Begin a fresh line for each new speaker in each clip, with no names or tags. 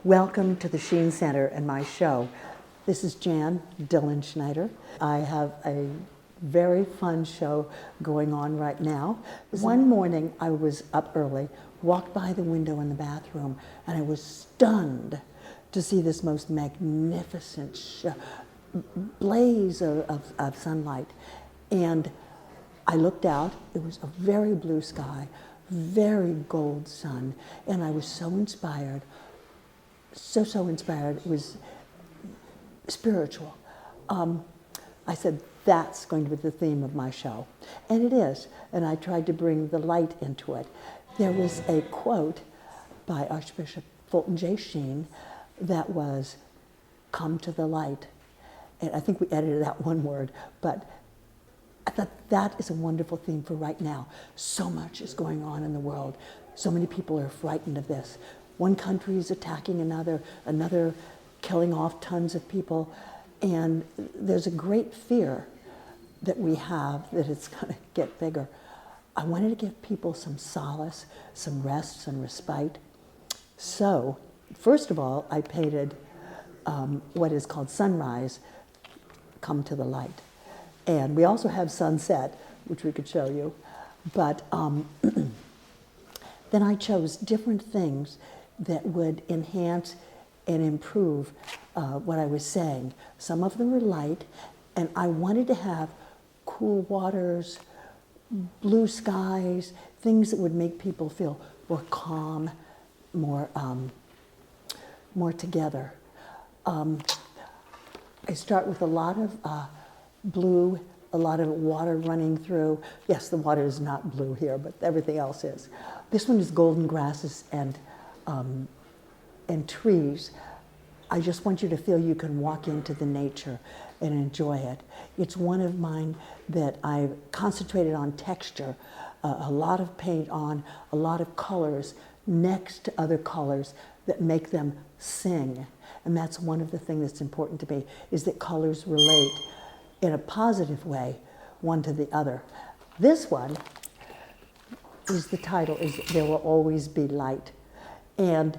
Welcome to the Sheen Center and my show. This is Jan Dilenschneider. I have a very fun show going on right now. One morning I was up early, walked by the window in the bathroom, and I was stunned to see this most magnificent blaze of sunlight. And I looked out, it was a very blue sky, very gold sun, and I was so inspired, so inspired. It was spiritual. I said, that's going to be the theme of my show. And it is, and I tried to bring the light into it. There was a quote by Archbishop Fulton J. Sheen that was, "Come to the light." And I think we edited that one word, but I thought that is a wonderful theme for right now. So much is going on in the world. So many people are frightened of this. One country is attacking another killing off tons of people. And there's a great fear that we have that it's going to get bigger. I wanted to give people some solace, some rest, some respite. So, first of all, I painted what is called sunrise, come to the light. And we also have sunset, which we could show you. But then I chose different things that would enhance and improve what I was saying. Some of them were light, and I wanted to have cool waters, blue skies, things that would make people feel more calm, more together. I start with a lot of blue, a lot of water running through. Yes, the water is not blue here, but everything else is. This one is golden grasses and trees. I just want you to feel you can walk into the nature and enjoy it. It's one of mine that I've concentrated on texture, a lot of paint on, a lot of colors next to other colors that make them sing. And that's one of the things that's important to me, is that colors relate in a positive way one to the other. This one is the title, is There Will Always Be Light. And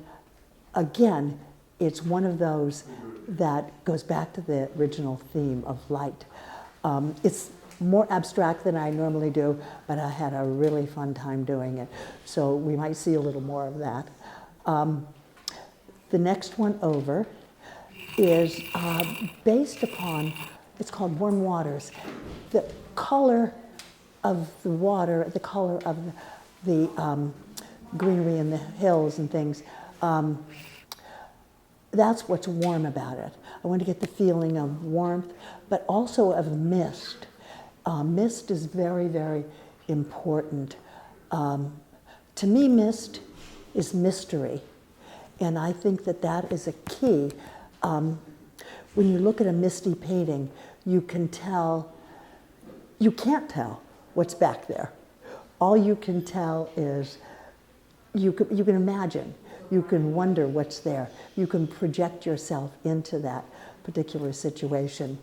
again, it's one of those that goes back to the original theme of light. It's more abstract than I normally do, but I had a really fun time doing it. So we might see a little more of that. The next one over is based upon, it's called Warm Waters. The color of the water, the color of the greenery in the hills and things, that's what's warm about it. I want to get the feeling of warmth, but also of mist. Mist is very, very important. To me, mist is mystery, and I think that that is a key. When you look at a misty painting, you can't tell what's back there. All you can tell is, you can imagine. You can wonder what's there. You can project yourself into that particular situation.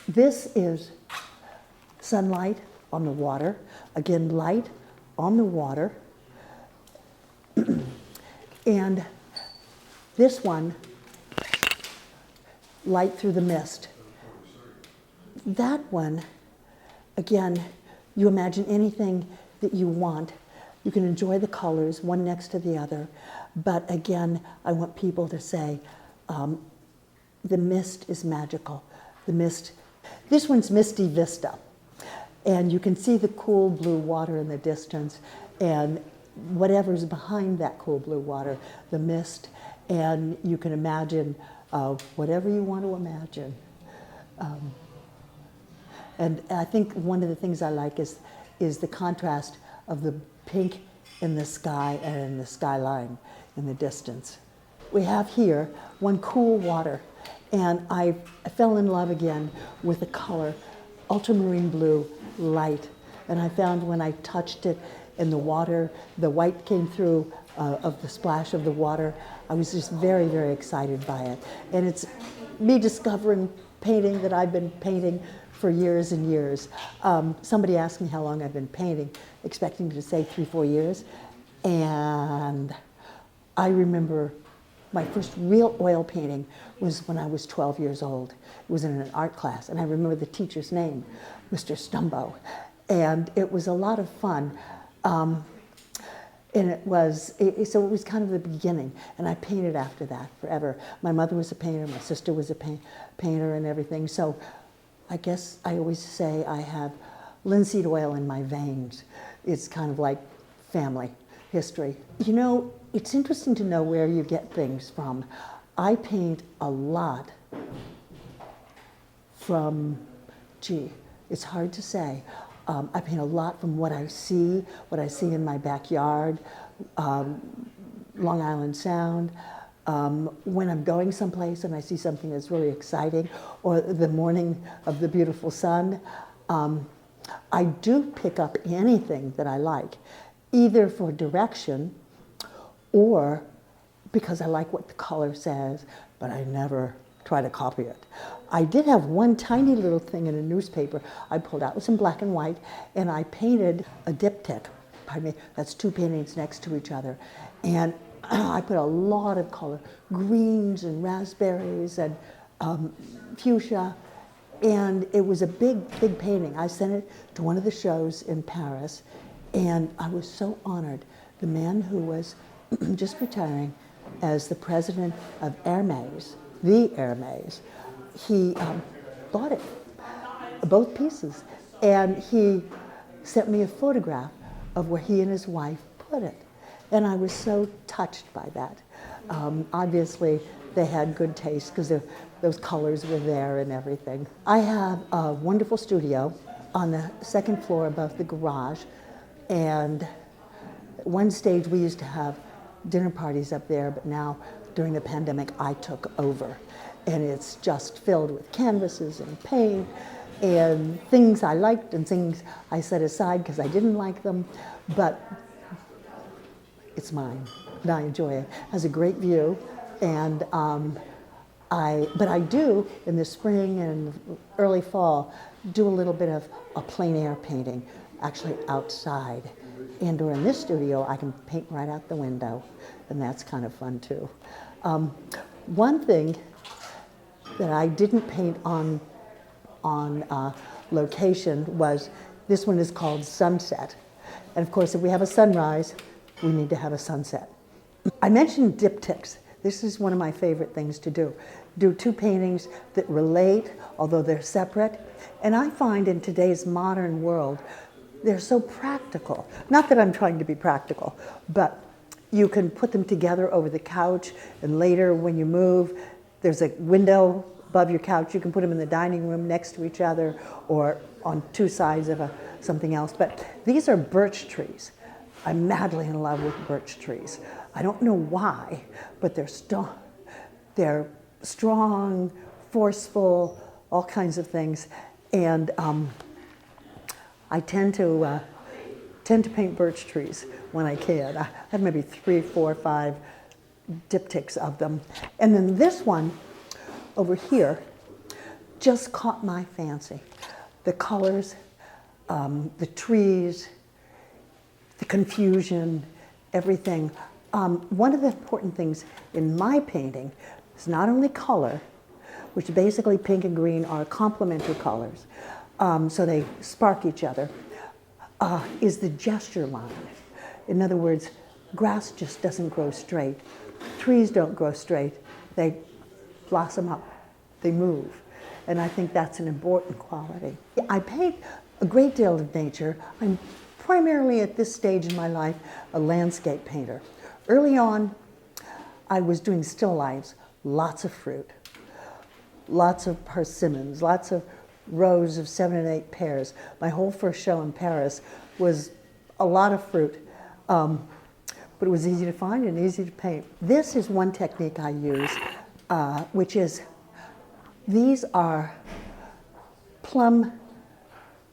This is sunlight on the water. Again, light on the water. And this one, light through the mist. That one, again, you imagine anything that you want. You can enjoy the colors, one next to the other. But again, I want people to say, the mist is magical. The mist, this one's Misty Vista. And you can see the cool blue water in the distance, and whatever's behind that cool blue water, the mist, and you can imagine whatever you want to imagine. And I think one of the things I like is the contrast of the pink in the sky and in the skyline in the distance. We have here one cool water, and I fell in love again with the color, ultramarine blue light. And I found when I touched it in the water, the white came through of the splash of the water. I was just very, very excited by it. And it's me discovering painting that I've been painting for years and years. Somebody asked me how long I've been painting, expecting to say 3-4 years. And I remember My first real oil painting was when I was 12 years old. It was in an art class, and I remember the teacher's name, Mr. Stumbo. And it was a lot of fun. And so it was kind of the beginning, and I painted after that forever. My mother was a painter, my sister was a painter and everything, so I guess I always say I have linseed oil in my veins. It's kind of like family history. You know, it's interesting to know where you get things from. I paint a lot from, it's hard to say. I paint a lot from what I see in my backyard, Long Island Sound. When I'm going someplace and I see something that's really exciting, or the morning of the beautiful sun, I do pick up anything that I like, either for direction or because I like what the color says, but I never try to copy it. I did have one tiny little thing in a newspaper I pulled out. It was in black and white, and I painted a diptych. Pardon me, that's two paintings next to each other. And I put a lot of color, greens and raspberries and fuchsia, and it was a big, big painting. I sent it to one of the shows in Paris, and I was so honored. The man who was just retiring as the president of Hermes, the Hermes, he bought it, both pieces, and he sent me a photograph of where he and his wife put it. And I was so touched by that. Obviously, they had good taste because those colors were there and everything. I have a wonderful studio on the second floor above the garage, and at one stage we used to have dinner parties up there, but now during the pandemic I took over, and it's just filled with canvases and paint and things I liked and things I set aside because I didn't like them, but it's mine and I enjoy it. It has a great view, and but I do in the spring and early fall do a little bit of a plein air painting, actually outside. And or in this studio, I can paint right out the window, and that's kind of fun too. One thing that I didn't paint on location was, this one is called Sunset. And of course, if we have a sunrise, we need to have a sunset. I mentioned diptychs. This is one of my favorite things to do. Do two paintings that relate, although they're separate. And I find in today's modern world, they're so practical. Not that I'm trying to be practical, but you can put them together over the couch, and later when you move, there's a window above your couch. You can put them in the dining room next to each other or on two sides of something else. But these are birch trees. I'm madly in love with birch trees. I don't know why, but they're strong, forceful, all kinds of things. And I tend to paint birch trees when I can. I have maybe 3, 4, 5 diptychs of them. And then this one over here just caught my fancy. The colors, the trees, the confusion, everything. One of the important things in my painting is not only color, which basically pink and green are complementary colors, so they spark each other, is the gesture line. In other words, grass just doesn't grow straight. Trees don't grow straight. They blossom up, they move. And I think that's an important quality. I paint a great deal of nature. I'm primarily at this stage in my life a landscape painter. Early on, I was doing still lifes, lots of fruit, lots of persimmons, lots of rows of 7 and 8 pears. My whole first show in Paris was a lot of fruit, but it was easy to find and easy to paint. This is one technique I use, which is, these are plum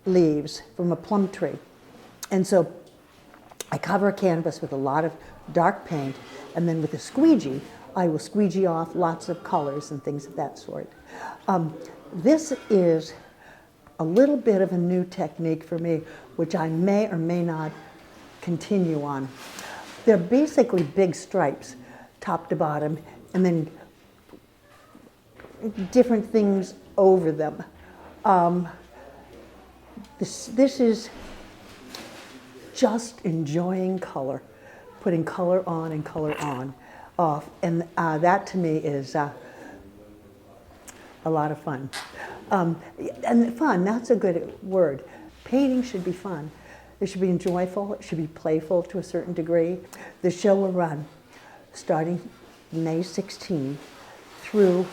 leaves from a plum tree. And so I cover a canvas with a lot of dark paint, and then with a squeegee, I will squeegee off lots of colors and things of that sort. This is a little bit of a new technique for me, which I may or may not continue on. They're basically big stripes, top to bottom, and then different things over them. This is just enjoying color, putting color on and color on, off, and that to me is a lot of fun. And fun, that's a good word. Painting should be fun. It should be joyful, it should be playful to a certain degree. The show will run starting May 16 through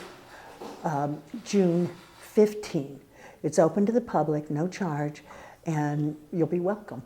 June 15. It's open to the public, no charge, and you'll be welcome.